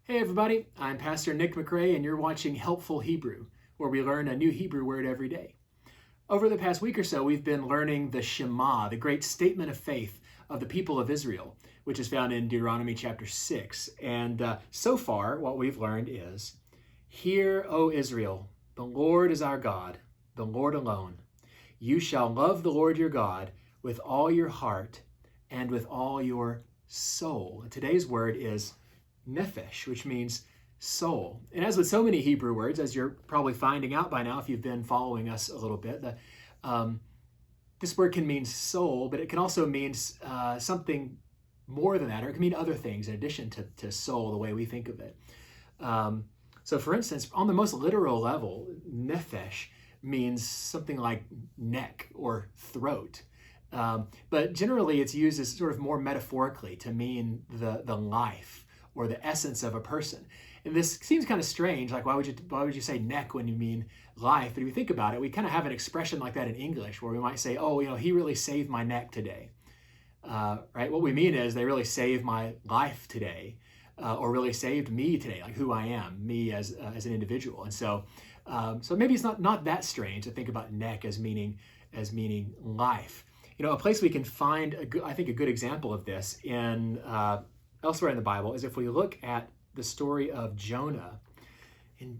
Hey everybody, I'm Pastor Nick McRae and you're watching Helpful Hebrew, where we learn a new Hebrew word every day. Over the past week or so, we've been learning the Shema, the great statement of faith of the people of Israel, which is found in Deuteronomy chapter 6. And so far, what we've learned is, Hear, O Israel, the Lord is our God, the Lord alone. You shall love the Lord your God with all your heart and with all your soul. And today's word is Nefesh, which means soul. And as with so many Hebrew words, as you're probably finding out by now if you've been following us a little bit, this word can mean soul, but it can also mean something more than that, or it can mean other things in addition to soul, the way we think of it. So for instance, on the most literal level, Nefesh means something like neck or throat. But generally it's used as sort of more metaphorically to mean the life or the essence of a person. And this seems kind of strange, like why would you say neck when you mean life? But if you think about it, we kind of have an expression like that in English where we might say, oh, he really saved my neck today, right? What we mean is they really saved my life today, or really saved me today, like who I am, me as an individual. And so maybe it's not that strange to think about neck as meaning life. A place we can find I think a good example of this in elsewhere in the Bible is if we look at the story of Jonah. And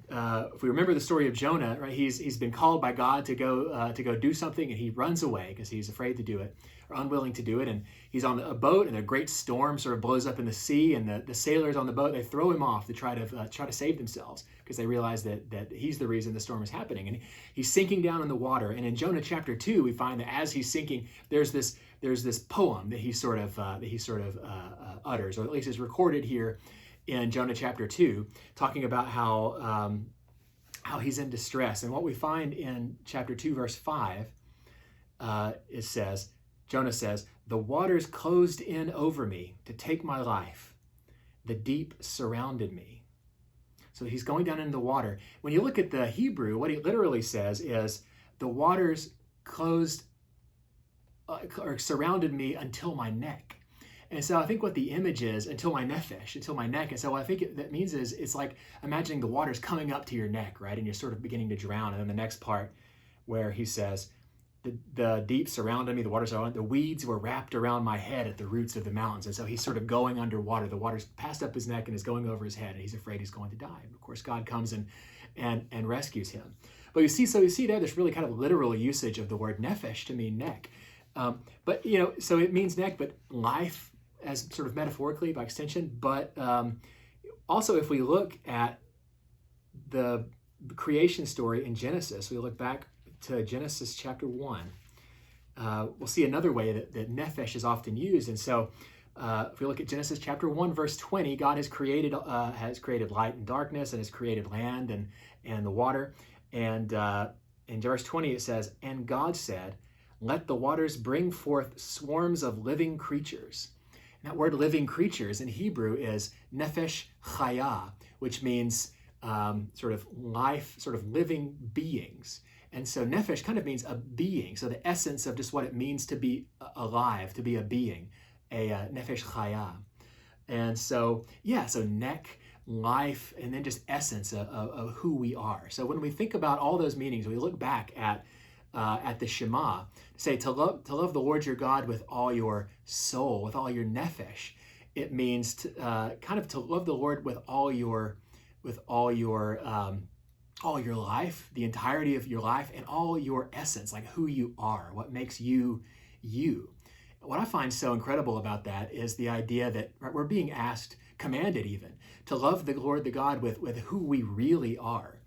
if we remember the story of Jonah, right, he's been called by God to go do something, and he runs away because he's afraid to do it or unwilling to do it. And he's on a boat, and a great storm sort of blows up in the sea, and the sailors on the boat, they throw him off to try to save themselves because they realize that he's the reason the storm is happening. And he's sinking down in the water. And in Jonah chapter 2, we find that as he's sinking, there's this poem that he sort of utters, or at least is recorded here in Jonah chapter 2, talking about how he's in distress. And what we find in chapter 2, verse 5, Jonah says, "The waters closed in over me to take my life. The deep surrounded me." So he's going down into the water. When you look at the Hebrew, what he literally says is, the waters closed or surrounded me until my neck. And so I think what the image is, until my nefesh, until my neck. And so what I think that means is, it's like imagining the water's coming up to your neck, right? And you're sort of beginning to drown. And then the next part where he says, the deep surrounded me, the waters surrounded, the weeds were wrapped around my head at the roots of the mountains. And so he's sort of going underwater. The water's passed up his neck and is going over his head, and he's afraid he's going to die. And of course, God comes and rescues him. But you see there's really kind of literal usage of the word nefesh to mean neck. But so it means neck, but life as sort of metaphorically by extension. But also, if we look at the creation story in Genesis, we look back to Genesis chapter 1, we'll see another way that nefesh is often used. And so if we look at Genesis chapter 1, verse 20, God has created light and darkness, and has created land and the water. And in verse 20 it says, "And God said, let the waters bring forth swarms of living creatures." And that word living creatures in Hebrew is nefesh chaya, which means sort of life, sort of living beings. And so nefesh kind of means a being. So the essence of just what it means to be alive, to be a being, a nefesh chaya. And so, so neck, life, and then just essence of who we are. So when we think about all those meanings, we look back at the Shema, say to love the Lord your God with all your soul, with all your nefesh. It means to love the Lord with all your life, the entirety of your life, and all your essence, like who you are, what makes you you. What I find so incredible about that is the idea that we're being commanded even, to love the Lord the God with who we really are,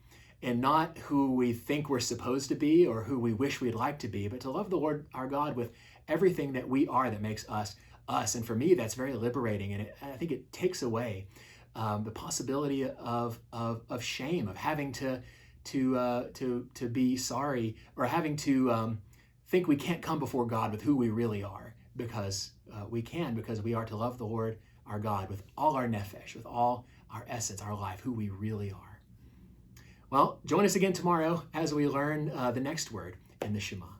and not who we think we're supposed to be or who we wish we'd like to be, but to love the Lord our God with everything that we are that makes us us. And for me, that's very liberating, and I think it takes away the possibility of shame, of having to be sorry, or having to think we can't come before God with who we really are, because we can, because we are to love the Lord our God with all our nefesh, with all our essence, our life, who we really are. Well, join us again tomorrow as we learn the next word in the Shema.